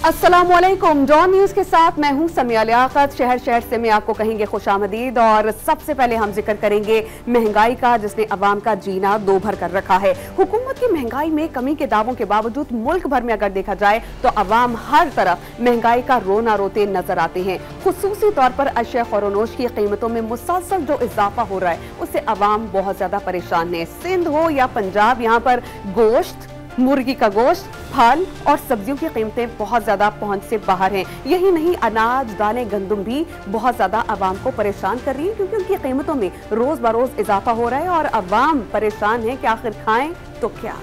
अस्सलामुअलैकुम। Don news के साथ मैं हूं समिया लियाकत। शहर शहर से मैं आपको कहेंगे खुशामदीद। और सबसे पहले हम जिक्र करेंगे महंगाई का, जिसने अवाम का जीना दो भर कर रखा है। हुकूमत की महंगाई में कमी के दावों के बावजूद मुल्क भर में अगर देखा जाए तो अवाम हर तरफ महंगाई का रोना रोते नजर आते हैं। खुसूसी तौर पर अशिया ख़ुरोनोश की कीमतों में मुसलसल जो इजाफा हो रहा है उससे अवाम बहुत ज्यादा परेशान है। सिंध हो या पंजाब, यहाँ पर गोश्त, मुर्गी का गोश्त, फल और सब्जियों की कीमतें बहुत ज्यादा पहुंच से बाहर हैं। यही नहीं, अनाज, दालें, गंदम भी बहुत ज्यादा अवाम को परेशान कर रही है, क्योंकि उनकी कीमतों में रोज बरोज इजाफा हो रहा है और अवाम परेशान है कि आखिर खाएं तो क्या।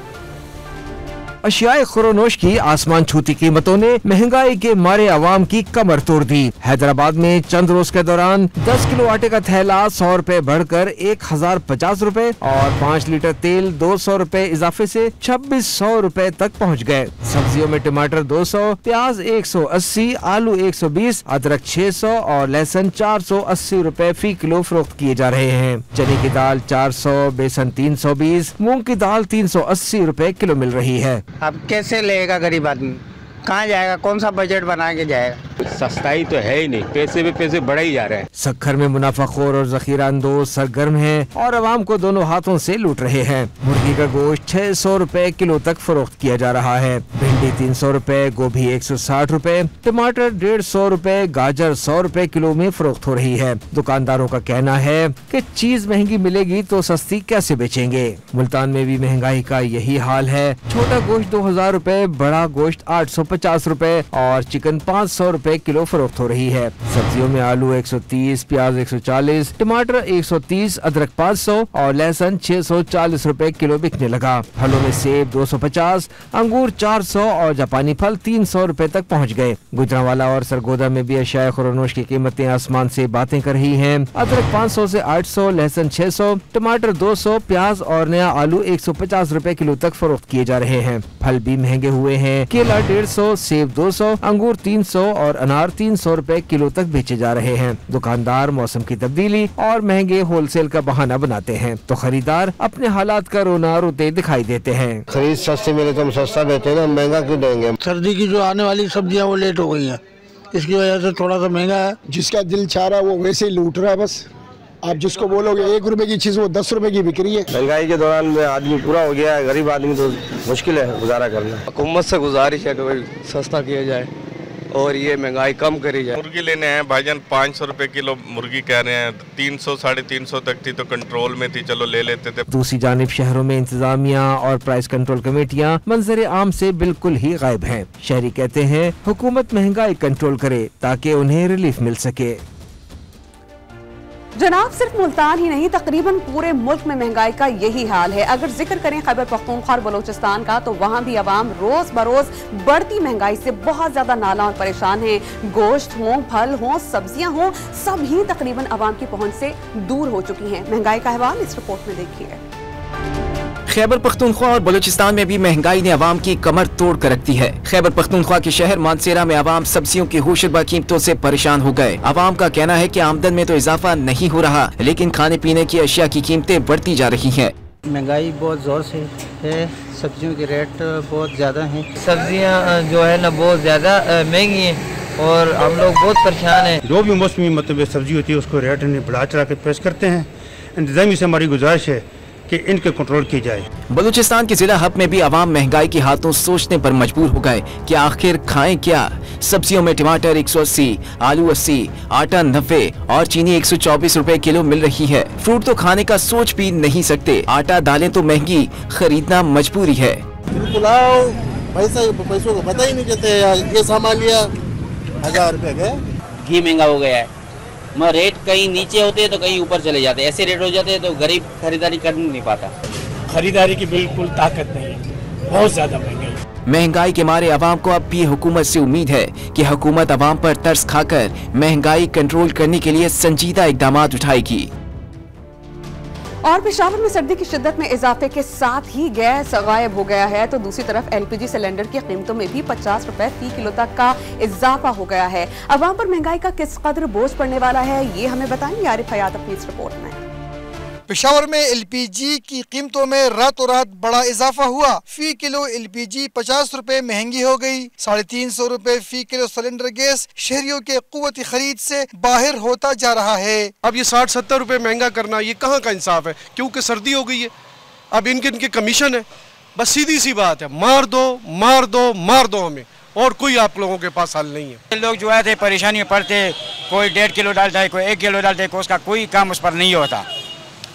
अशियाए ख़ुरोनोश की आसमान छूती कीमतों ने महंगाई के मारे अवाम की कमर तोड़ दी। हैदराबाद में चंद रोज के दौरान 10 किलो आटे का थैला 100 रुपए बढ़कर 1050 रुपए और 5 लीटर तेल 200 रुपए इजाफे से 2600 रुपए तक पहुंच गए। सब्जियों में टमाटर 200, प्याज 180, आलू 120, अदरक 600 और लहसुन 480 रुपए फी किलो फरोख्त किए जा रहे हैं। चने की दाल 400, बेसन 320, मूंग की दाल 380 रुपए किलो मिल रही है। अब कैसे लेगा गरीब आदमी, कहाँ जाएगा, कौन सा बजट बना के जाएगा। सस्ताई तो है ही नहीं, पैसे भी पैसे बढ़े ही जा रहे हैं। सखर में मुनाफाखोर और जखीरा अंदोज सरगर्म हैं और अवाम को दोनों हाथों से लूट रहे हैं। मुर्गी का गोश्त 600 रुपए किलो तक फरोख्त किया जा रहा है। भिंडी 300 रुपए, गोभी 160 रुपए, टमाटर 150 रुपए, गाजर 100 रुपए किलो में फरोख्त हो रही है। दुकानदारों का कहना है कि चीज महंगी मिलेगी तो सस्ती कैसे बेचेंगे। मुल्तान में भी महंगाई का यही हाल है। छोटा गोश्त 2000 रुपए, बड़ा गोश्त 850 रुपए और चिकन 500 रुपए किलो फरोख्त हो रही है। सब्जियों में आलू 130, प्याज 140, टमाटर 130, अदरक 500 और लहसुन 640 रुपए किलो बिकने लगा। फलों में सेब 250, अंगूर 400 और जापानी फल 300 रुपए तक पहुंच गए। गुजरांवाला और सरगोदा में भी अशियाए ख़ुरोनोश की कीमतें आसमान से बातें कर रही हैं। अदरक 500 से 800, लहसुन 600, टमाटर 200, प्याज और नया आलू 150 रुपए किलो तक फरोख्त किए जा रहे हैं। फल भी महंगे हुए हैं। केला 150, सेब 200, अंगूर 300 और अनार 300 रुपए किलो तक बेचे जा रहे हैं। दुकानदार मौसम की तब्दीली और महंगे होलसेल का बहाना बनाते हैं तो खरीदार अपने हालात का रोना रोते दिखाई देते हैं। खरीद सस्ती मिले तो हम सस्ता बेचते ना, महंगा क्यों देंगे। सर्दी की जो आने वाली सब्जियां वो लेट हो गई हैं, इसकी वजह से थोड़ा सा महंगा है। जिसका दिल चाह रहा है वो वैसे ही लूट रहा है। बस आप जिसको बोलोगे 1 रुपए की चीज वो 10 रुपए की बिक रही है। महंगाई के दौरान आदमी पूरा हो गया है, गरीब आदमी तो मुश्किल है गुजारा करना। हुकूमत से गुजारिश है कि सस्ता किया जाए और ये महंगाई कम करी जाए। मुर्गी लेने हैं भाईजान 500 रुपए किलो मुर्गी कह रहे हैं। 300 350 तक थी तो कंट्रोल में थी, चलो ले लेते थे। दूसरी जानिब शहरों में इंतजामिया और प्राइस कंट्रोल कमेटियां मंजर आम से बिल्कुल ही गायब हैं। शहरी कहते हैं हुकूमत महंगाई कंट्रोल करे ताकि उन्हें रिलीफ मिल सके। जनाब, सिर्फ मुल्तान ही नहीं, तकरीबन पूरे मुल्क में महंगाई का यही हाल है। अगर जिक्र करें खैबर पख्तूनख्वा और बलोचिस्तान का तो वहाँ भी अवाम रोज बरोज बढ़ती महंगाई से बहुत ज्यादा नाला और परेशान है। गोश्त हो, फल हो, सब्जियां हो, सब ही तकरीबन अवाम की पहुंच से दूर हो चुकी हैं। महंगाई का अहवाल इस रिपोर्ट में देखिए। खैबर पख्तूनख्वा और बलूचिस्तान में भी महंगाई ने अवाम की कमर तोड़ कर रख दी है। खैबर पख्तूनख्वा के शहर मानसेरा में अवाम सब्जियों की होशरबा कीमतों से परेशान हो गए। अवाम का कहना है कि आमदन में तो इजाफा नहीं हो रहा, लेकिन खाने पीने की अशिया की कीमतें बढ़ती जा रही हैं। महंगाई बहुत जोर से है, सब्जियों के रेट बहुत ज्यादा हैं। सब्जियां जो है ना बहुत ज्यादा महंगी हैं और हम लोग बहुत परेशान हैं। जो भी मौसमी मतलब सब्जी होती है उसको रेट बढ़ा चढ़ा के पेश करते हैं। इंतजामी से हमारी गुजारिश है कि इनके कंट्रोल की जाए। बलूचिस्तान के जिला हब में भी अवाम महंगाई के हाथों सोचने पर मजबूर हो गए कि आखिर खाएं क्या। सब्जियों में टमाटर 180, आलू 80, आटा 90 और चीनी 124 रुपए किलो मिल रही है। फ्रूट तो खाने का सोच भी नहीं सकते। आटा दालें तो महंगी, खरीदना मजबूरी है। पैसों को पता ही नहीं चलते। ये सामान लिया 1000 रुपए का, घी महंगा हो गया है। रेट कहीं नीचे होते हैं तो कहीं ऊपर चले जाते हैं। ऐसे रेट हो जाते हैं तो गरीब खरीदारी कर नहीं पाता। खरीदारी की बिल्कुल ताकत नहीं है, बहुत ज्यादा महंगाई। महंगाई के मारे अवाम को अब भी हुकूमत से उम्मीद है कि हुकूमत अवाम पर तरस खाकर महंगाई कंट्रोल करने के लिए संजीदा इकदाम उठाएगी। और पेशावर में सर्दी की शिद्दत में इजाफे के साथ ही गैस गायब हो गया है तो दूसरी तरफ LPG सिलेंडर की कीमतों में भी 50 रुपए फी किलो तक का इजाफा हो गया है। अवाम पर महंगाई का किस कदर बोझ पड़ने वाला है ये हमें बताएंगे आरिफ हयात अपनी इस रिपोर्ट में। पेशावर में LPG की कीमतों में रातों रात बड़ा इजाफा हुआ। फी किलो LPG 50 रुपए महंगी हो गई। 350 रुपए फी किलो सिलेंडर गैस शहरियों के कुव्वती खरीद से बाहर होता जा रहा है। अब ये 60-70 रुपए महंगा करना ये कहाँ का इंसाफ है, क्योंकि सर्दी हो गई है। अब इनके कमीशन है, बस सीधी सी बात है, मार दो मार दो मार दो हमें, और कोई आप लोगों के पास हल नहीं है। लोग जो है परेशानी में पड़ते, कोई 1.5 किलो डालता है, कोई 1 किलो डालता है, कोई उसका कोई काम उस पर नहीं होता।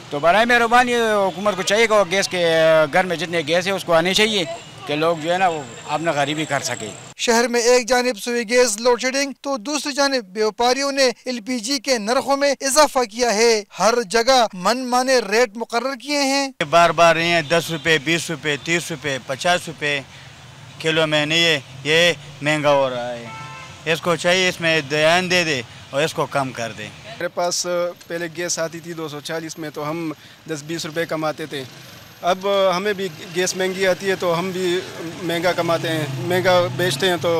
तो बराए मेहरबानी हुकूमत को चाहिए कि गैस के घर में जितने गैस है उसको आने चाहिए कि लोग जो है ना वो अपना गरीबी कर सके। शहर में एक जानिब सुई गैस लोड शेडिंग तो दूसरी जानिब व्यापारियों ने LPG के नरखों में इजाफा किया है। हर जगह मनमाने रेट मुकर्रर किए हैं। बार बार 10 रुपए 20 रुपए 30 रुपए 50 रुपए किलो में नहीं है, ये महंगा हो रहा है। इसको चाहिए इसमें ध्यान दे और इसको कम कर दे। मेरे पास पहले गैस आती थी 240 में, तो हम 10-20 रुपए कमाते थे। अब हमें भी गैस महंगी आती है तो हम भी महंगा कमाते हैं, महंगा बेचते हैं तो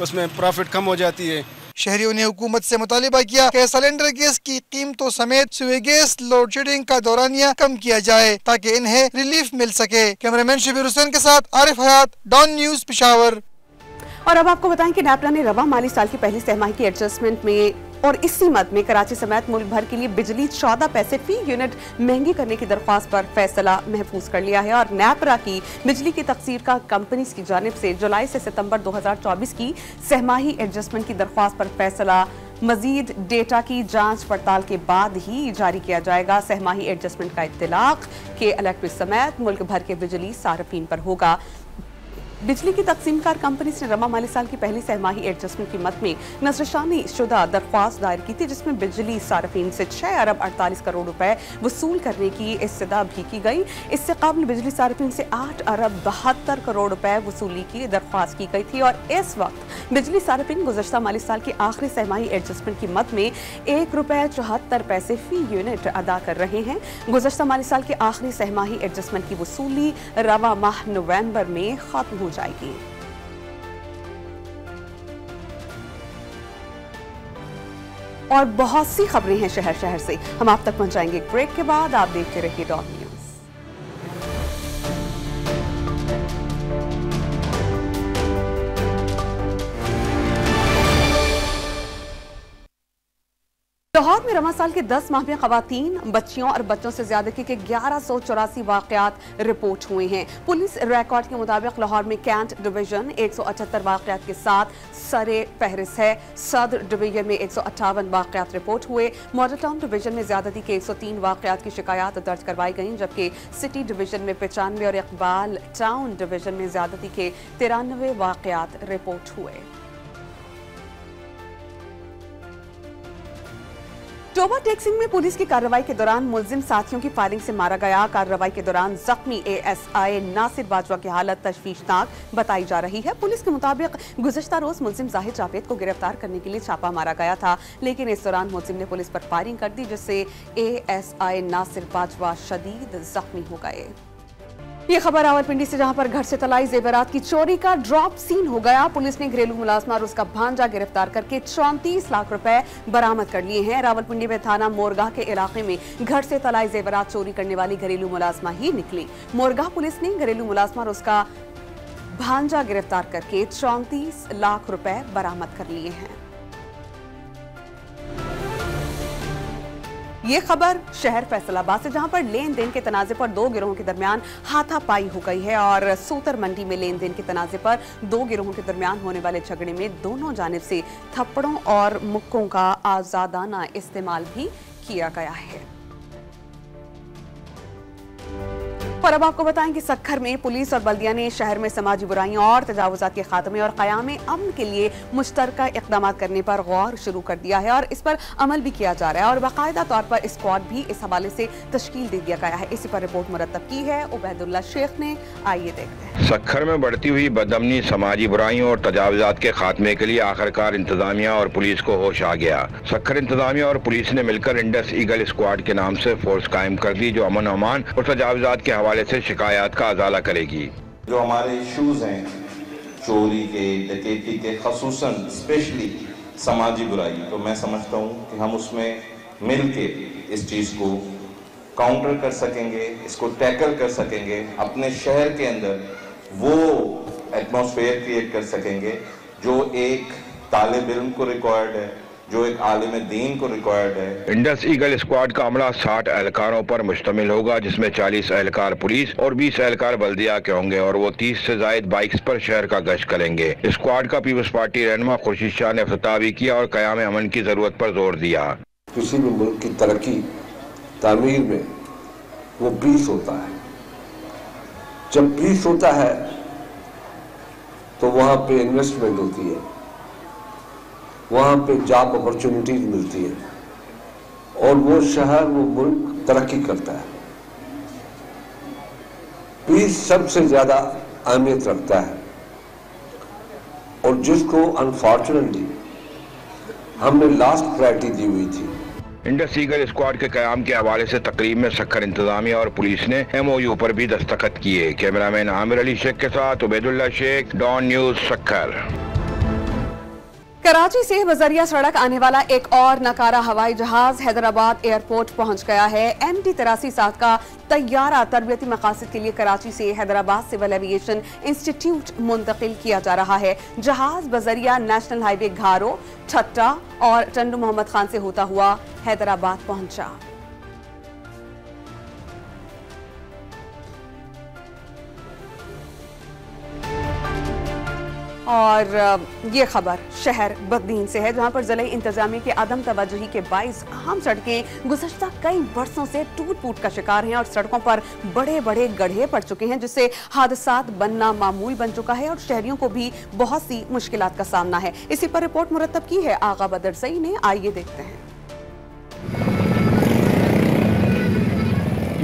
उसमें प्रॉफिट कम हो जाती है। शहरियों ने हुकूमत से मुतालिबा किया कि सिलेंडर गैस की कीमतों समेत सुई गैस लोड शेडिंग का दौरानिया कम किया जाए ताकि इन्हें रिलीफ मिल सके। कैमरामैन शबीर हुसैन के साथ आरिफ हयात, डॉन न्यूज पेशावर। और अब आपको बताएं कि नैपरा ने रवा माली साल की पहली तिमाही की एडजस्टमेंट में और इसी मद में कराची समेत मुल्क भर के लिए बिजली 14 पैसे फी यूनिट महंगी करने की दरख्वास्त पर फैसला महफूज कर लिया है। और नैपरा की बिजली की तकसीर का कंपनीज की जानिब से जुलाई से सितंबर 2024 की सहमाही एडजस्टमेंट की दरख्वास्त पर फैसला मजीद डेटा की जांच पड़ताल के बाद ही जारी किया जाएगा। सहमाही एडजस्टमेंट का इत्तलाक के इलेक्ट्रिक समेत मुल्क भर के बिजली सार्फिन पर होगा। बिजली की तकसीमकार कंपनी ने रमा माली साल की पहली सहमाही एडजस्टमेंट की मद में नजरशानी शुदा दरख्वास्त दायर की थी, जिसमें बिजली सार्फिन से 6 अरब 48 करोड़ रुपए वसूल करने की इस्तदा भी की गई। इससे कबल बिजली सार्फिन से 8 अरब 72 करोड़ रुपए वसूली की दरख्वास्त की गई थी। और इस वक्त बिजली सार्फिन गुज़श्ता माली साल की आखिरी सहमाही एडजस्टमेंट की मद में 1 रुपए 74 पैसे फी यूनिट अदा कर रहे हैं। गुज़श्ता माली साल की आखिरी सहमाही एडजस्टमेंट की वसूली रवा माह नवंबर में खत्म हो जाएगी। और बहुत सी खबरें हैं शहर शहर से, हम आप तक पहुंचाएंगे एक ब्रेक के बाद। आप देखते रहिए डॉन न्यूज। लाहौर में रमा साल के 10 माह में खवातीन, बच्चियों और बच्चों से ज्यादती के 1184 वाकयात रिपोर्ट हुए हैं। पुलिस रिकॉर्ड के मुताबिक लाहौर में कैंट डिवीजन 178 वाकयात के साथ सरे फहरिस्त है। सदर डिवीजन में 158 वाकयात रिपोर्ट हुए। मॉडल टाउन डिवीजन में ज्यादती के 103 वाकयात की शिकायत दर्ज करवाई गई, जबकि सिटी डिवीजन में 95 और इकबाल टाउन डिवीजन में ज्यादती के 93 वाकयात रिपोर्ट हुए। टोबा टेक्सिंग में पुलिस की कार्रवाई के दौरान मुलजिम साथियों की फायरिंग से मारा गया। कार्रवाई के दौरान जख्मी ASI नासिर बाजवा की हालत तशवीशनाक बताई जा रही है। पुलिस के मुताबिक गुज़श्ता रोज मुलजिम जाहिद जावेद को गिरफ्तार करने के लिए छापा मारा गया था, लेकिन इस दौरान मुलजिम ने पुलिस पर फायरिंग कर दी, जिससे ASI नासिर बाजवा शदीद जख्मी हो गए। ये खबर रावलपिंडी से, जहां पर घर से तलाई जेवरात की चोरी का ड्रॉप सीन हो गया। पुलिस ने घरेलू मुलाजमा और उसका भांजा गिरफ्तार करके 34 लाख रुपए बरामद कर लिए हैं। रावलपिंडी में थाना मोरगाह के इलाके में घर से तलाई जेवरात चोरी करने वाली घरेलू मुलाजमा ही निकली। मोरगाह पुलिस ने घरेलू मुलाजमा और उसका भांजा गिरफ्तार करके 34 लाख रुपए बरामद कर लिए हैं। ये खबर शहर फैसलाबाद से, जहां पर लेन देन के तनाजे पर 2 गिरोहों के दरमियान हाथापाई हो गई है। और सूतर मंडी में लेन देन के तनाजे पर 2 गिरोहों के दरमियान होने वाले झगड़े में दोनों जानिब से थप्पड़ों और मुक्कों का आजादाना इस्तेमाल भी किया गया है। और अब आपको बताएं कि सक्खर में पुलिस और बल्दिया ने शहर में समाजी बुराइयों और तजावुजात के खात्मे और क़याम अमन के लिए मुश्तरका इक़दाम करने पर गौर शुरू कर दिया है और इस पर अमल भी किया जा रहा है। और बाकायदा तौर पर स्क्वाड भी इस हवाले से तश्कील दे दिया गया है। इसी पर रिपोर्ट मुरतब की है उबैदुल्ला शेख ने, आइए देखते हैं। सक्खर में बढ़ती हुई बदअमनी, समाजी बुराइयों और तजावुजात के खात्मे के लिए आखिरकार इंतजामिया और पुलिस को होश आ गया। सक्खर इंतजामिया और पुलिस ने मिलकर इंडस ईगल स्क्वाड के नाम से फोर्स कायम कर दी, जो अमन अमान और तजावुजात के हवाले से शिकायत का अजाला करेगी। जो हमारे इश्यूज हैं चोरी के, डकैती के, खसूसन स्पेशली समाजी बुराई, तो मैं समझता हूँ कि हम उसमें मिल के इस चीज़ को काउंटर कर सकेंगे, इसको टैकल कर सकेंगे, अपने शहर के अंदर वो एटमॉस्फेयर क्रिएट कर सकेंगे जो एक तालिब इल्म को रिक्वायर्ड है, जो एक आलिम दीन को रिक्वायर्ड है। इंडस ईगल स्क्वाड का अमला 60 एहलकारों पर मुश्तमिल होगा, जिसमें 40 एहलकार पुलिस और 20 एहलकार बल्दिया के होंगे और वो 30 से जायद बाइक्स पर शहर का गश्त करेंगे। स्क्वाड का पीपल्स पार्टी रहनुमा खुर्शीद शाह ने इफ्तिताह भी किया और क़याम अमन की जरूरत पर जोर दिया। किसी भी मुल्क की तरक्की तामीर में वो पीस होता है। जब पीस होता है तो वहाँ पे इन्वेस्टमेंट होती है, वहाँ पे जॉब अपॉर्चुनिटीज मिलती है और वो शहर वो मुल्क तरक्की करता है। पीस सबसे ज्यादा अहमियत रखता है और जिसको अनफॉर्चुनेटली हमने लास्ट प्रायोरिटी दी हुई थी। इंडस ईगल स्क्वाड के क़याम के हवाले से तकरीब में सक्खर इंतजामिया और पुलिस ने MOU पर भी दस्तखत किए। कैमरामैन आमिर अली शेख के साथ उबैदुल्ला शेख, डॉन न्यूज, सक्खर। कराची से बजरिया सड़क आने वाला एक और नकारा हवाई जहाज हैदराबाद एयरपोर्ट पहुंच गया है। MT-83 का तैयारा तरबियती मकासद के लिए कराची से हैदराबाद सिविल एविएशन इंस्टीट्यूट मुंतकिल किया जा रहा है। जहाज बजरिया नेशनल हाईवे घारो, ठट्टा और टंडू मोहम्मद खान से होता हुआ हैदराबाद पहुंचा। और ये खबर शहर बददीन से है, जहां पर जिले इंतजामिया के अदम तवज्जुही के बाइस अहम सड़कें गुज़श्ता कई बरसों से टूट फूट का शिकार हैं और सड़कों पर बड़े बड़े गड्ढे पड़ चुके हैं, जिससे हादसात बनना मामूल बन चुका है और शहरियों को भी बहुत सी मुश्किलात का सामना है। इसी पर रिपोर्ट मुरतब की है आगा बदर सई ने, आइए देखते हैं।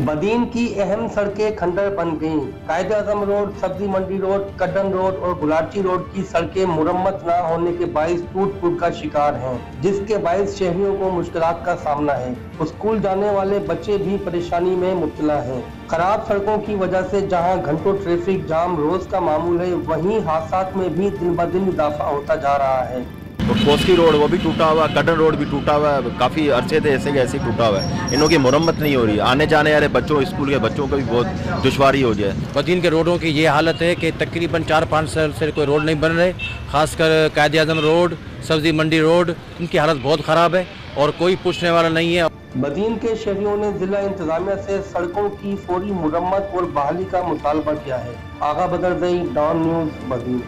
बदीन की अहम सड़कें खंडर बन गईं। कायदे आजम रोड, सब्जी मंडी रोड, कड्डन रोड और गुलाची रोड की सड़कें मुरम्मत न होने के बाइस टूट फूट का शिकार हैं, जिसके बाइस शहरियों को मुश्किलात का सामना है। स्कूल जाने वाले बच्चे भी परेशानी में मुब्तला हैं। खराब सड़कों की वजह से जहां घंटों ट्रैफिक जाम रोज का मामूल है, वहीं हादसात में भी दिन ब दिन इजाफा होता जा रहा है। कोस्की रोड वो भी टूटा हुआ, कड्डन रोड भी टूटा हुआ है, काफ़ी अरसे से ऐसे ऐसे टूटा हुआ है। इनों की मुरम्मत नहीं हो रही, आने जाने वाले बच्चों, स्कूल के बच्चों को भी बहुत दुश्वारी हो जाए। बदीन के रोडों की ये हालत है कि तकरीबन 4-5 साल से कोई रोड नहीं बन रहे, खासकर कायदे आजम रोड, सब्जी मंडी रोड, इनकी हालत बहुत ख़राब है और कोई पूछने वाला नहीं है। बदीन के शहरियों ने जिला इंतजामिया से सड़कों की फौरी मुरम्मत और बहाली का मुतालबा किया है। आगा बदर दई, डॉन न्यूज, बदीन।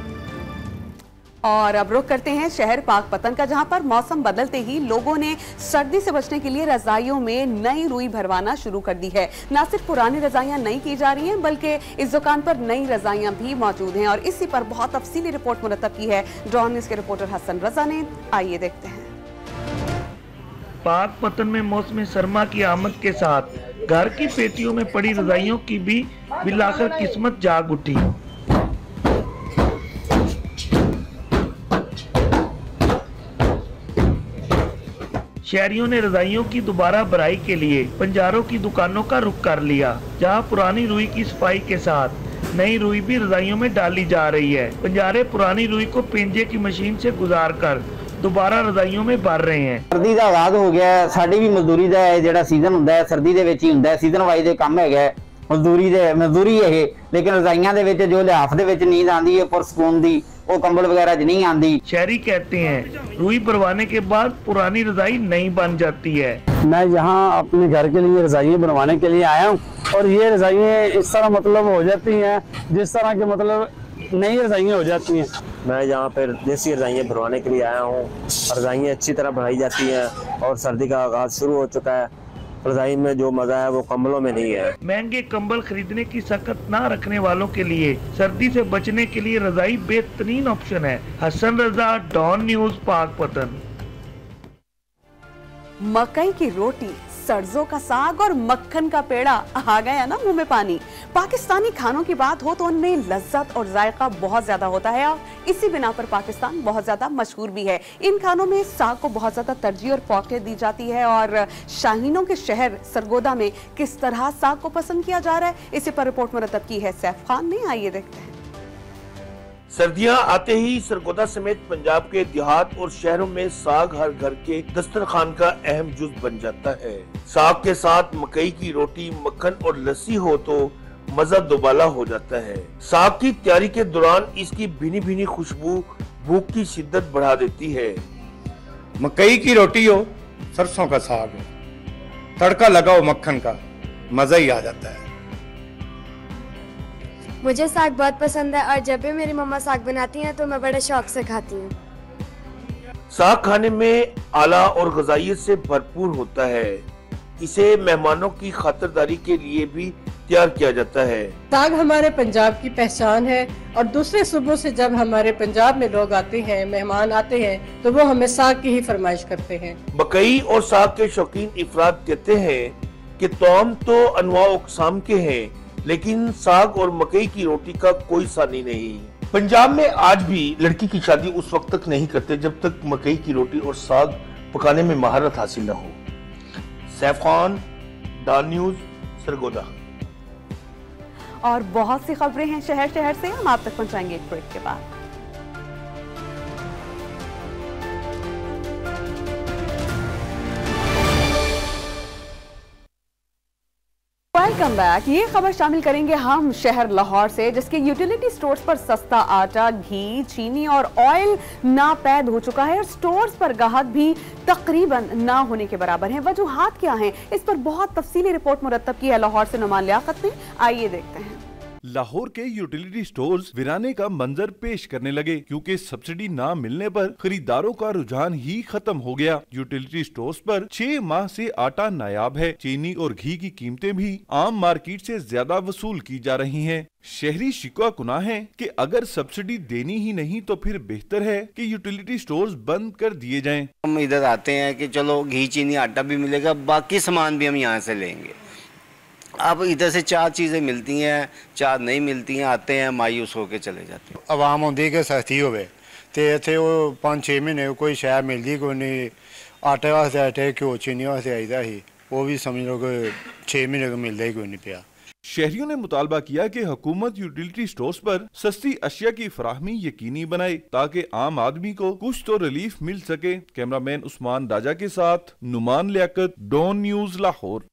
और अब रुख करते हैं शहर पाकपतन का, जहां पर मौसम बदलते ही लोगों ने सर्दी से बचने के लिए रजाइयों में नई रुई भरवाना शुरू कर दी है। न सिर्फ पुरानी रजाइयां नई की जा रही हैं, बल्कि इस दुकान पर नई रजाइयां भी मौजूद हैं और इसी पर बहुत तफसीली रिपोर्ट मुरतब की है डॉन न्यूज़ के रिपोर्टर हसन रजा ने, आइए देखते हैं। पाकपतन में मौसम सरमा की आमद के साथ घर की पेटियों में पड़ी रजाइयों की भी बिलाकर किस्मत जाग उठी। शहरियों ने रजाइयों की दोबारा भराई के लिए पंजारों की दुकानों का रुख कर लिया, जहां पुरानी रुई की सफाई के साथ नई रुई भी रजाइयों में डाली जा रही है। पंजारे पुरानी रुई को पेंजे की मशीन से गुजार कर दोबारा रजाइयों में भर रहे हैं। सर्दी का आगाज हो गया है, साडी भी मजदूरी का जिहड़ा सीजन हुंदा है सर्दी दे विच ही हुंदा है, सीजन वाइज दे काम है, मजदूरी है, लेकिन रजाइयां दे विच जो लिहाफ दे विच नींद आंदी है पुरसकून दी, वो कंबल वगैरह ज नहीं आंदी। शहरी कहते हैं रुई भरवाने के बाद पुरानी रजाई नई बन जाती है। मैं यहाँ अपने घर के लिए रजाइयाँ बनवाने के लिए आया हूँ और ये रजाइयाँ इस तरह मतलब हो जाती हैं जिस तरह के मतलब नई रजाइयाँ हो जाती हैं। मैं यहाँ पर देसी रजाइयाँ भरवाने के लिए आया हूँ। रजाइयाँ अच्छी तरह भराई जाती हैं और सर्दी का आगाज शुरू हो चुका है। रजाई में जो मजा है वो कंबलों में नहीं है। महंगे कंबल खरीदने की सकत ना रखने वालों के लिए सर्दी से बचने के लिए रजाई बेहतरीन ऑप्शन है। Hasan Raza, don news, Pakpattan. मकई की रोटी, सरसों का साग और मक्खन का पेड़ा, आ गया ना मुंह में पानी। पाकिस्तानी खानों की बात हो तो उनमें लज्जत और जायका बहुत ज्यादा होता है और इसी बिना पर पाकिस्तान बहुत ज्यादा मशहूर भी है। इन खानों में साग को बहुत ज्यादा तरजीह और फौकियत दी जाती है और शाहीनों के शहर सरगोदा में किस तरह साग को पसंद किया जा रहा है, इसी पर रिपोर्ट मुरतब की है सैफ खान ने, आइए देखते हैं। सर्दियां आते ही सरगोदा समेत पंजाब के देहात और शहरों में साग हर घर के दस्तरखान का अहम जुज बन जाता है। साग के साथ मकई की रोटी, मक्खन और लस्सी हो तो मजा दोबाला हो जाता है। साग की तैयारी के दौरान इसकी भीनी भीनी खुशबू भूख की शिद्दत बढ़ा देती है। मकई की रोटी हो, सरसों का साग हो, तड़का लगाओ मक्खन का, मजा ही आ जाता है। मुझे साग बहुत पसंद है और जब भी मेरी मम्मा साग बनाती हैं तो मैं बड़े शौक से खाती हूँ। साग खाने में आला और ग़िज़ाइयत से भरपूर होता है। इसे मेहमानों की खातिरदारी के लिए भी तैयार किया जाता है। साग हमारे पंजाब की पहचान है और दूसरे सूबों से जब हमारे पंजाब में लोग आते हैं, मेहमान आते हैं, तो वो हमें साग की ही फरमाइश करते हैं। मकई और साग के शौकीन इफराद कहते हैं कि तौम तो अनवा अक़साम के हैं, लेकिन साग और मकई की रोटी का कोई सानी नहीं। पंजाब में आज भी लड़की की शादी उस वक्त तक नहीं करते जब तक मकई की रोटी और साग पकाने में महारत हासिल न हो। Saif Khan, Dawn news, Sargodha. और बहुत सी खबरें हैं शहर शहर से, हम आप तक पहुंचाएंगे एक ब्रेक के बाद। Welcome back. ये खबर शामिल करेंगे हम शहर लाहौर से, जिसके यूटिलिटी स्टोर्स पर सस्ता आटा, घी, चीनी और ऑयल नापैद हो चुका है और स्टोर्स पर गाहक भी तकरीबन ना होने के बराबर हैं। वजूहात क्या हैं, इस पर बहुत तफसीली रिपोर्ट मुरतब की है लाहौर से नुमान लियाकत ने। आइए देखते हैं। लाहौर के यूटिलिटी स्टोर्स वीराने का मंजर पेश करने लगे क्योंकि सब्सिडी ना मिलने पर खरीदारों का रुझान ही खत्म हो गया। यूटिलिटी स्टोर्स पर 6 माह से आटा नायाब है। चीनी और घी की कीमतें भी आम मार्केट से ज्यादा वसूल की जा रही हैं। शहरी शिकवा कुना है कि अगर सब्सिडी देनी ही नहीं तो फिर बेहतर है कि यूटिलिटी स्टोर्स बंद कर दिए जाएं। हम इधर आते हैं कि चलो घी, चीनी, आटा भी मिलेगा, बाकी सामान भी हम यहाँ से लेंगे। अब इधर से 4 चीज़ें मिलती हैं, 4 नहीं मिलती हैं, आते हैं मायूस होकर चले जाते हैं। आवाम होंदी कि सस्ती होवे ते इत्थे वो 5-6 महीने कोई शै मिलदी कोई नहीं। आटे वास्ते आटे, घ्यो, चीनी वास्ते आईदा ही, वो भी समझ लो कि 6 महीने का मिलता ही कोई नहीं पिया। शहरियों ने मुतालबा किया कि हुकूमत यूटिलिटी स्टोर्स पर सस्ती अशिया की फराहमी यकीनी बनाए ताकि आम आदमी को कुछ तो रिलीफ मिल सके। कैमरामैन उस्मान राजा के साथ नुमान लियाकत, डॉन न्यूज़, लाहौर।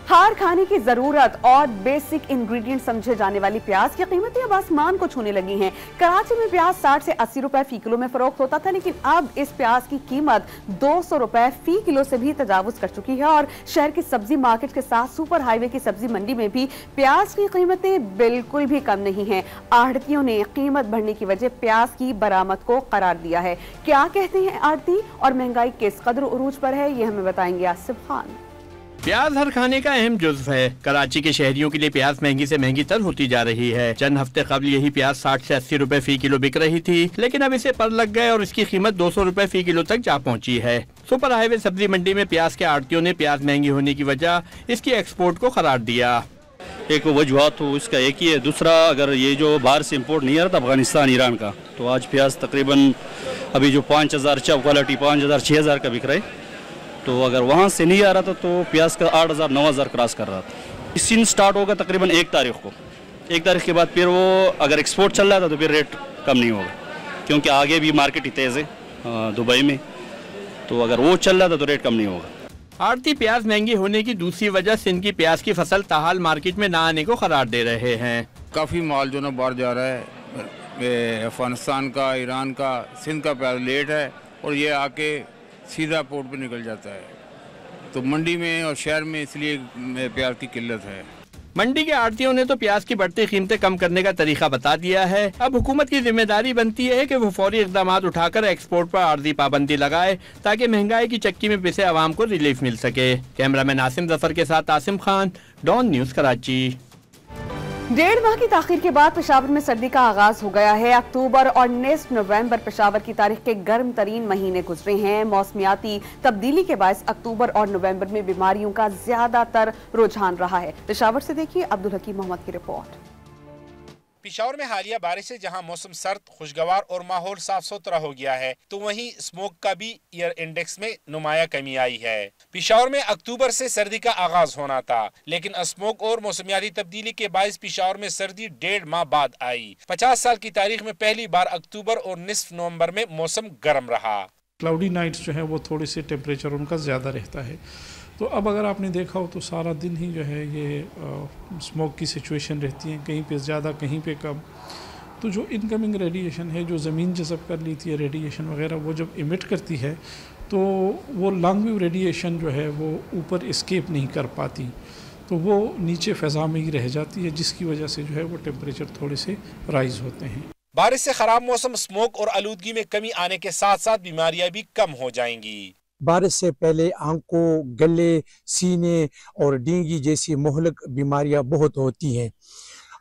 हर खाने की जरूरत और बेसिक इंग्रेडिएंट समझे जाने वाली प्याज की कीमतें अब आसमान को छूने लगी हैं। कराची में प्याज 60 से 80 रुपए फी किलो में फरोख्त होता था, लेकिन अब इस प्याज की कीमत 200 रुपए फी किलो से भी तजावुज कर चुकी है। और शहर की सब्जी मार्केट के साथ सुपर हाईवे की सब्जी मंडी में भी प्याज की कीमतें बिल्कुल भी कम नहीं है। आढ़तियों ने कीमत बढ़ने की वजह प्याज की बरामद को करार दिया है। क्या कहते हैं आढ़ती और महंगाई किस कदर उरूज पर है, ये हमें बताएंगे आसिफ खान। प्याज हर खाने का अहम जुज़्व है। कराची के शहरियों के लिए प्याज महंगी से महंगी तर होती जा रही है। चंद हफ्ते कबल यही प्याज 60 से 80 रुपए फी किलो बिक रही थी, लेकिन अब इसे पर लग गए और इसकी कीमत 200 रुपए फी किलो तक जा पहुंची है। सुपर हाईवे सब्जी मंडी में प्याज के आड़तियों ने प्याज महंगी होने की वजह इसकी एक्सपोर्ट को करार दिया। एक वजूहत तो इसका एक ही है, दूसरा अगर ये जो बाहर से इम्पोर्ट नहीं आ रहा था अफगानिस्तान, ईरान का, तो आज प्याज तकरीबन अभी जो 5000 अच्छा क्वालिटी 5000 6000 का बिक रहा है, तो अगर वहाँ से नहीं आ रहा था तो प्याज का 8000 9000 क्रॉस कर रहा था। सीन स्टार्ट होगा तकरीबन 1 तारीख को। 1 तारीख के बाद फिर वो अगर एक्सपोर्ट चल रहा था तो फिर रेट कम नहीं होगा, क्योंकि आगे भी मार्केट ही तेज़ है दुबई में, तो अगर वो चल रहा था तो रेट कम नहीं होगा। आड़ती प्याज महंगी होने की दूसरी वजह सिंध की प्याज की फसल ताहाल मार्केट में न आने को करार दे रहे हैं। काफ़ी माल जो ना बाहर जा रहा है, अफगानिस्तान का, ईरान का, सिंध का प्याज लेट है और ये आके सीधा पोर्ट पे निकल जाता है, तो मंडी में और शहर में इसलिए प्याज की किल्लत है। मंडी के आड़तियों ने तो प्याज की बढ़ती कीमतें कम करने का तरीका बता दिया है। अब हुकूमत की जिम्मेदारी बनती है कि वो फौरी इकदाम उठाकर एक्सपोर्ट पर आर्जी पाबंदी लगाए ताकि महंगाई की चक्की में पिसे आवाम को रिलीफ मिल सके। कैमरामैन आसिम जफर के साथ आसिम खान, डॉन न्यूज़, कराची। 1.5 माह की ताखीर के बाद पेशावर में सर्दी का आगाज हो गया है। अक्टूबर और निस्फ नवंबर पेशावर की तारीख के गर्म तरीन महीने गुजरे हैं। मौसमियाती तब्दीली के बायस अक्टूबर और नवंबर में बीमारियों का ज्यादातर रुझान रहा है। पेशावर से देखिए अब्दुल हकीम मोहम्मद की रिपोर्ट। पेशावर में हालिया बारिश से जहां मौसम सर्द, खुशगवार और माहौल साफ सुथरा हो गया है, तो वहीं स्मोक का भी एयर इंडेक्स में नुमाया कमी आई है। पेशावर में अक्टूबर से सर्दी का आगाज होना था, लेकिन स्मोक और मौसमियाती तब्दीली के बायस पेशावर में सर्दी 1.5 माह बाद आई। 50 साल की तारीख में पहली बार अक्टूबर और निस्फ नवंबर में मौसम गर्म रहा। क्लाउडी नाइट्स जो है वो थोड़े से टेम्परेचर उनका ज़्यादा रहता है। तो अब अगर आपने देखा हो तो सारा दिन ही जो है ये स्मोक की सिचुएशन रहती है, कहीं पे ज़्यादा कहीं पे कम। तो जो इनकमिंग रेडिएशन है, जो ज़मीन जज़ब कर लेती है रेडिएशन वगैरह, वो जब इमिट करती है तो वो लॉन्ग वेव रेडिएशन जो है वो ऊपर एस्केप नहीं कर पाती, तो वो नीचे फ़ज़ा में ही रह जाती है, जिसकी वजह से जो है वो टेम्परेचर थोड़े से राइज़ होते हैं। बारिश से खराब मौसम, स्मोक और आलूदगी में कमी आने के साथ साथ बीमारियां भी कम हो जाएंगी। बारिश से पहले आंखों, गले, सीने और डेंगू जैसी मुहलक बीमारियां बहुत होती हैं,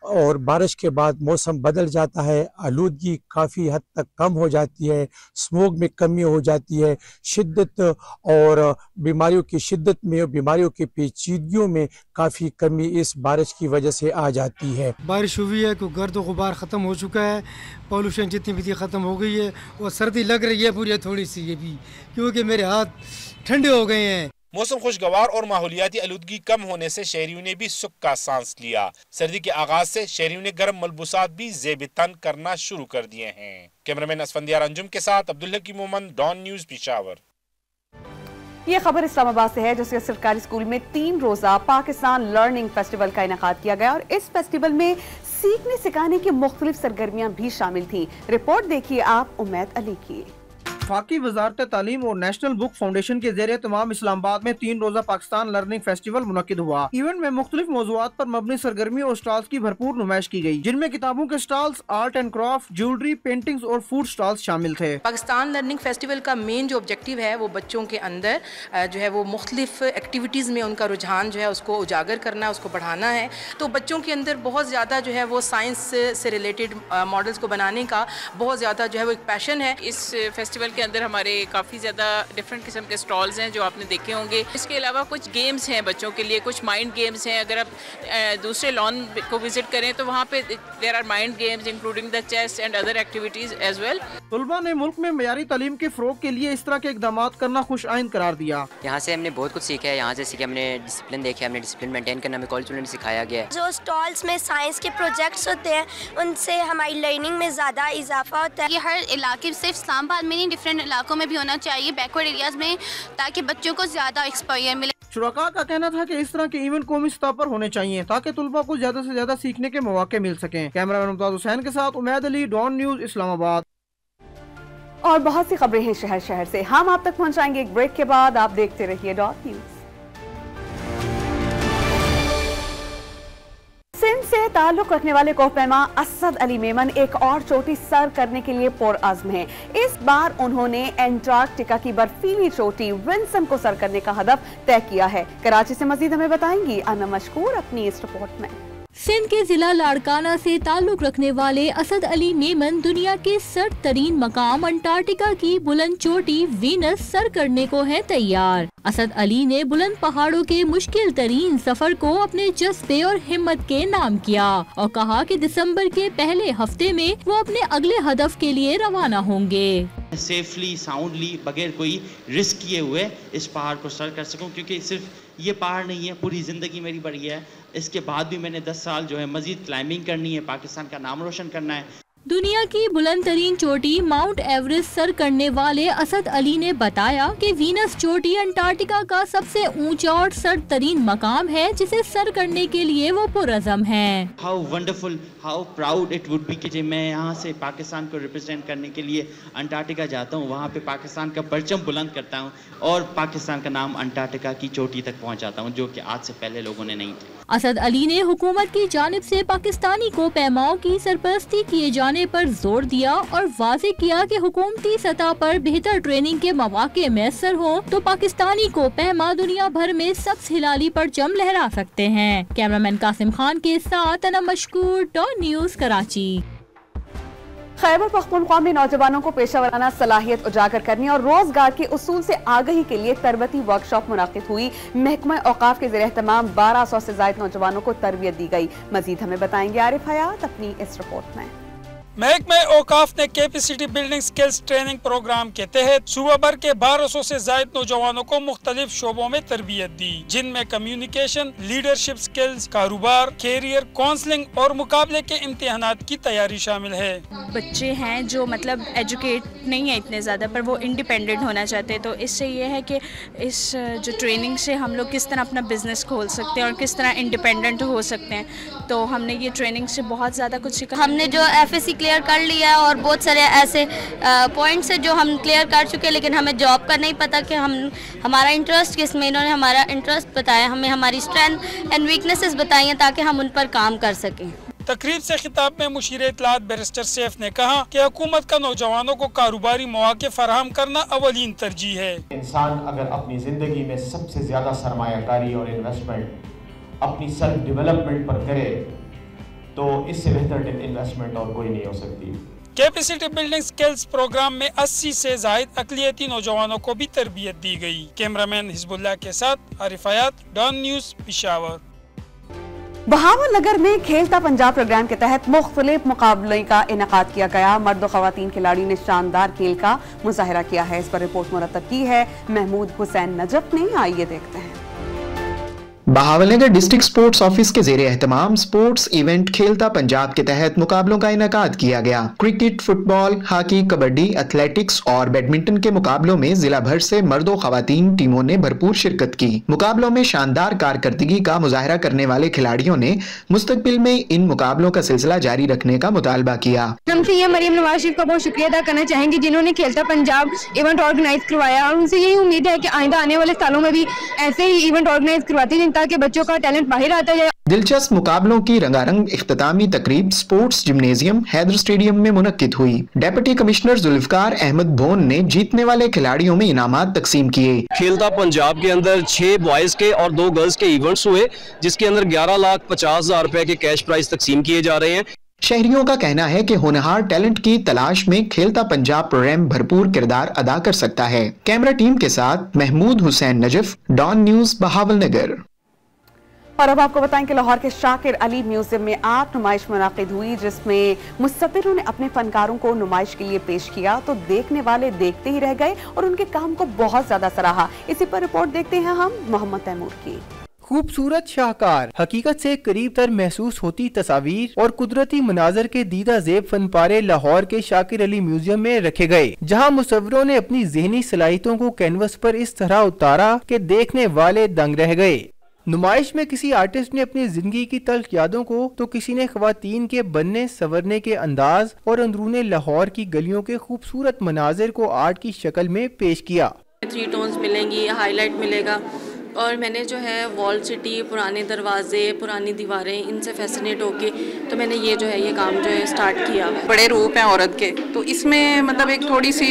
और बारिश के बाद मौसम बदल जाता है, आलूदगी काफ़ी हद तक कम हो जाती है, स्मोक में कमी हो जाती है, शिद्दत और बीमारियों की शिद्दत में और बीमारियों की पेचीदगियों में काफ़ी कमी इस बारिश की वजह से आ जाती है। बारिश हुई है तो गर्द गुबार ख़त्म हो चुका है, पॉल्यूशन जितनी भी थी ख़त्म हो गई है, और सर्दी लग रही है पूरी थोड़ी सी ये भी, क्योंकि मेरे हाथ ठंडे हो गए हैं। मौसम खुशगवार और माहौलियाती आलूदगी कम होने से शहरियों ने भी सुख का सांस लिया। सर्दी के आगाज से शहरियों ने गर्म मलबूसात भी ज़ेब-ए-तन करना शुरू कर दिए हैं। कैमरामैन असफंदियार अंजुम के साथ अब्दुल्ला की मोमन, डॉन न्यूज़ पेशावर। ये खबर इस्लामाबाद से है, जिसके सरकारी स्कूल में 3 रोजा पाकिस्तान लर्निंग फेस्टिवल का इनेकाद किया गया और इस फेस्टिवल में सीखने सिखाने की मुख्तलिफ सरगर्मियां भी शामिल थी। रिपोर्ट देखिए आप उमैद अली की। वफाकी वजारत तालीम और नेशनल बुक फाउंडेशन के ज़रिए तमाम इस्लामाबाद में 3 रोजा पाकिस्तान लर्निंग फेस्टिवल मुनक्किद हुआ। इवेंट में मुख्तलिफ मौज़ूआत पर मबनी सरगर्मी और स्टॉल्स की भरपूर नुमाइश की गई, जिनमें किताबों के stalls, art and craft, jewellery, paintings और फूड स्टॉल्स शामिल थे। पाकिस्तान लर्निंग फेस्टिवल का मेन जो ऑब्जेक्टिव है वो बच्चों के अंदर जो है वो मुख्तलिफ एक्टिविटीज़ में उनका रुझान जो है उसको उजागर करना है, उसको बढ़ाना है। तो बच्चों के अंदर बहुत ज़्यादा जो है वो साइंस से रिलेटेड मॉडल्स को बनाने का बहुत ज़्यादा जो है वो एक पैशन है। इस फेस्टिवल के अंदर हमारे काफ़ी ज़्यादा डिफरेंट किस्म के स्टॉल्स हैं जो आपने देखे होंगे। इसके अलावा कुछ गेम्स हैं बच्चों के लिए, कुछ माइंड गेम्स हैं। अगर आप दूसरे लॉन को विजिट करें तो वहाँ पे there are mind games including the chess and other activities as well. तलबा ने मुल्क में मयारी तालीम के फ़रोग के लिए इस तरह के इक़दाम करना खुश आइंद करार दिया। यहाँ से हमने बहुत कुछ सीखा है, यहाँ से सीखे हमने डिसिप्लिन देखे, हमने डिसिप्लिन मेंटेन करना हमें कॉलेज में सिखाया गया है। जो स्टॉल्स में साइंस के प्रोजेक्ट्स होते हैं उनसे हमारी लर्निंग में ज़्यादा इजाफा होता है। ये हर इलाके, सिर्फ इस्लामाबाद में नहीं, डिफरेंट इलाकों में भी होना चाहिए, बैकवर्ड एरियाज में, ताकि बच्चों को ज़्यादा एक्सपोजर मिले। शुरका का कहना था कि इस तरह के इवेंट कौमी सतह पर होने चाहिए ताकि तुलबा को ज़्यादा से ज़्यादा सीखने के मौके मिल सकें। कैमरामैन मुमताज हुसैन के साथ उमैद अली, डॉन न्यूज़, इस्लामाबाद। और बहुत सी खबरें हैं शहर शहर से, हम आप तक पहुंचाएंगे एक ब्रेक के बाद। आप देखते रहिए डॉन न्यूज़। सिंध से ताल्लुक रखने वाले कोहपैमा असद अली मेमन एक और चोटी सर करने के लिए पुरअज़्म हैं। इस बार उन्होंने एंटार्कटिका की बर्फीली चोटी विंसन को सर करने का हदफ तय किया है। कराची से मजीद हमें बताएंगी अना मशकूर अपनी इस रिपोर्ट में। सिंध के जिला लाड़काना से ताल्लुक रखने वाले असद अली मेमन दुनिया के सर्द तरीन मकाम अंटार्कटिका की बुलंद चोटी वीनस सर करने को है तैयार। असद अली ने बुलंद पहाड़ों के मुश्किल तरीन सफर को अपने जज्बे और हिम्मत के नाम किया और कहा कि दिसंबर के पहले हफ्ते में वो अपने अगले हदफ के लिए रवाना होंगे। सेफली, साउंडली, बगैर कोई रिस्क किए हुए इस पहाड़ को सर कर सकूं, क्योंकि सिर्फ ये पहाड़ नहीं है, पूरी ज़िंदगी मेरी बढ़ी है। इसके बाद भी मैंने 10 साल जो है मजीद क्लाइंबिंग करनी है, पाकिस्तान का नाम रोशन करना है। दुनिया की बुलंद तरीन चोटी माउंट एवरेस्ट सर करने वाले असद अली ने बताया कि वीनस चोटी अंटार्कटिका का सबसे ऊंचा और सर्द तरीन मकाम है, जिसे सर करने के लिए वो पुरअज़्म हैं। How wonderful, how proud it would be कि मैं यहाँ से पाकिस्तान को रिप्रेजेंट करने के लिए अंटार्कटिका जाता हूँ, वहाँ पे पाकिस्तान का परचम बुलंद करता हूँ और पाकिस्तान का नाम अंटार्कटिका की चोटी तक पहुँचाता हूँ, जो कि आज से पहले लोगों ने नहीं किया। असद अली ने हुकूमत की जानिब से पाकिस्तानी को पैमाओं की सरपरस्ती किए जाने पर जोर दिया और वाज़ेह किया कि हुकूमती सतह पर बेहतर ट्रेनिंग के मौके मैसर हों तो पाकिस्तानी को पैमा दुनिया भर में सब्ज हिलाली परचम लहरा सकते हैं। कैमरामैन कासिम खान के साथ अना मशकूर, डॉन न्यूज़, कराची। खैबर पख्तूनख्वा में नौजवानों को पेशा वराना सलाहियत उजागर करने और रोजगार के उसूल से आगाही के लिए तरबती वर्कशॉप मुनाकिद हुई। महकमा औकाफ के ज़ेर एहतमाम 1200 से ज़ायद नौजवानों को तरबियत दी गई। मजीद हमें बताएंगे आरिफ हयात अपनी इस रिपोर्ट में। महकमा औकाफ ने capacity building skills training programme के तहत सूबा भर के 1200 से जायद नौजवानों को मुख्तलिफ शोबों में तरबियत दी, जिनमें कम्युनिकेशन, लीडरशिप स्किल्स, कारोबार, कैरियर काउंसलिंग और मुकाबले के इम्तिहानात की तैयारी शामिल है। बच्चे हैं जो मतलब एजुकेट नहीं है इतने ज़्यादा, पर वो इंडिपेंडेंट होना चाहते हैं, तो इससे ये है कि इस जो ट्रेनिंग से हम लोग किस तरह अपना बिजनेस खोल सकते हैं और किस तरह इंडिपेंडेंट हो सकते हैं। तो हमने ये ट्रेनिंग से बहुत ज़्यादा कुछ सीखा। हमने जो FSC क्लियर कर लिया और बहुत सारे ऐसे पॉइंट्स है जो हम क्लियर कर चुके हैं, लेकिन हमें जॉब का नहीं पता कि हमारा इंटरेस्ट किस में। इन्होंने हमारा इंटरेस्ट बताया, हमें हमारी स्ट्रेंथ एंड वीकनेसेस बताई हैं ताकि हम उन पर काम कर सकें। तकरीब से खिताब में मुशीर इत्तलात बैरिस्टर सैफ ने कहा कि हुकूमत का नौजवानों को कारोबारी मौके फराहम करना अवलीन तरजीह है। इंसान अगर अपनी ज़िंदगी में सबसे ज़्यादा सरमायाकारी और इन्वेस्टमेंट अपनी सेल्फ डेवलपमेंट पर करे तो इससे बेहतर इन्वेस्टमेंट और कोई नहीं हो सकती। कैपेसिटी बिल्डिंग स्किल्स प्रोग्राम में 80 से जायद अक़लियती नौजवानों को भी तरबियत दी गई। कैमरामैन हिजबुल्लाह के साथ आरिफ हयात, डॉन न्यूज़, पेशावर। बहावलनगर में खेलता पंजाब प्रोग्राम के तहत मुख्तलिफ मुकाबले का इनेकाद किया गया। मर्द और ख़वातीन खिलाड़ी ने शानदार खेल का मुजाहिरा किया है। इस पर रिपोर्ट मुरतब की है महमूद हुसैन नजफ ने। आइए देखते हैं। बहावलनगर डिस्ट्रिक्ट स्पोर्ट्स ऑफिस के ज़ेरे एहतमाम स्पोर्ट्स इवेंट खेलता पंजाब के तहत मुकाबलों का इनेकाद किया गया। Cricket, football, hockey, kabaddi, athletics और बैडमिंटन के मुकाबलों में जिला भर से मर्दों ख़वातीन टीमों ने भरपूर शिरकत की। मुकाबलों में शानदार कारकर्दगी का मुजाहिरा करने वाले खिलाड़ियों ने मुस्तकबिल में इन मुकाबलों का सिलसिला जारी रखने का मुतालबा किया। हम सीएम मरियम नवाज शरीफ का बहुत शुक्रिया अदा करना चाहेंगे जिन्होंने खेलता पंजाब इवेंट ऑर्गेनाइज करवाया, और उनसे यही उम्मीद है कि आइंदा आने वाले सालों में भी ऐसे ही इवेंट ऑर्गेनाइज करवाती रहें ताकि बच्चों का टैलेंट बाहर आता जाए। दिलचस्प मुकाबलों की रंगारंग इख्तितामी तकरीब स्पोर्ट्स जिम्नेजियम हैदर स्टेडियम में मुनक्किद हुई। डेप्यूटी कमिश्नर जुल्फकार अहमद भोन ने जीतने वाले खिलाड़ियों में इनामात तकसीम किए। खेलता पंजाब के अंदर 6 बॉयज के और 2 गर्ल्स के इवेंट्स हुए, जिसके अंदर 11,50,000 रुपए के कैश प्राइज तकसीम किए जा रहे हैं। शहरियों का कहना है कि होनहार टैलेंट की तलाश में खेलता पंजाब प्रोग्राम भरपूर किरदार अदा कर सकता है। कैमरा टीम के साथ महमूद हुसैन नजफ, डॉन न्यूज़, बहावलनगर। और अब आपको बताएं कि लाहौर के शाकिर अली म्यूजियम में आर्ट नुमाइश मुनाकिद हुई, जिसमें मुस्तफिरों ने अपने फनकारों को नुमाइश के लिए पेश किया तो देखने वाले देखते ही रह गए और उनके काम को बहुत ज्यादा सराहा। इसी पर रिपोर्ट देखते हैं हम मोहम्मद तैमूर की। खूबसूरत, शाहकार, हकीकत से करीब तर महसूस होती तस्वीर और कुदरती मनाजर के दीदा ज़ेब फनपारे लाहौर के शाकिर अली म्यूजियम में रखे गए, जहां मुसव्विरों ने अपनी ज़हनी सलाहियतों को कैनवस पर इस तरह उतारा कि देखने वाले दंग रह गए। नुमाइश में किसी आर्टिस्ट ने अपनी जिंदगी की तल्ख यादों को तो किसी ने ख्वातीन के बनने संवरने के अंदाज और अंदरूने लाहौर की गलियों के खूबसूरत मनाजिर को आर्ट की शक्ल में पेश किया। 3 टोन्स मिलेंगी, हाईलाइट मिलेगा, और मैंने जो है वॉल सिटी, पुराने दरवाजे, पुरानी दीवारें, इनसे फैसिनेट होके तो मैंने ये जो है ये काम जो है स्टार्ट किया है। बड़े रूप हैं औरत के, तो इसमें मतलब एक थोड़ी सी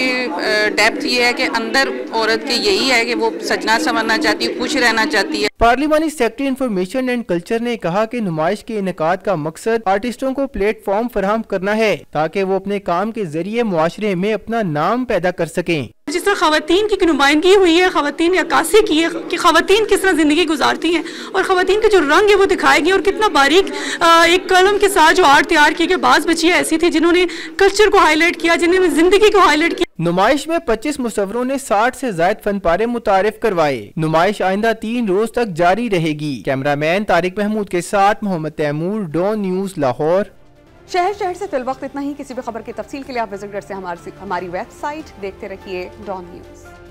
डेप्थ ये है कि अंदर औरत के यही है कि वो सजना संवरना चाहती है, खुश रहना चाहती है। पार्लिमानी सेक्रेटरी इंफॉर्मेशन एंड कल्चर ने कहा कि नुमाइश के इनेकाद का मकसद आर्टिस्टों को प्लेटफॉर्म फराहम करना है ताकि वो अपने काम के जरिए मुआशरे में अपना नाम पैदा कर सकें। जिस तरह खवातीन की नुमाइंदगी हुई है, खवातीन ने अक्कासी की है कि खवातीन किस तरह जिंदगी गुजारती हैं और खवातीन के जो रंग है वो दिखाए गए और कितना बारीक एक कलम के साथ जो आर्ट तैयार की गई। बाज बच्चियाँ ऐसी थी जिन्होंने कल्चर को हाईलाइट किया, जिन्होंने जिंदगी को हाईलाइट किया। नुमाइश में 25 मुसव्विरों ने 60 से ज्यादा फनपारे मुतारिफ करवाए। नुमाइश आइंदा 3 रोज तक जारी रहेगी। कैमरामैन तारिक महमूद के साथ मोहम्मद तैमूर, डॉन न्यूज़, लाहौर। शहर से फिल वक्त इतना ही। किसी भी खबर की तफसील के लिए आप विजिट कर सकते हैं हमारी वेबसाइट। देखते रहिए डॉन न्यूज़।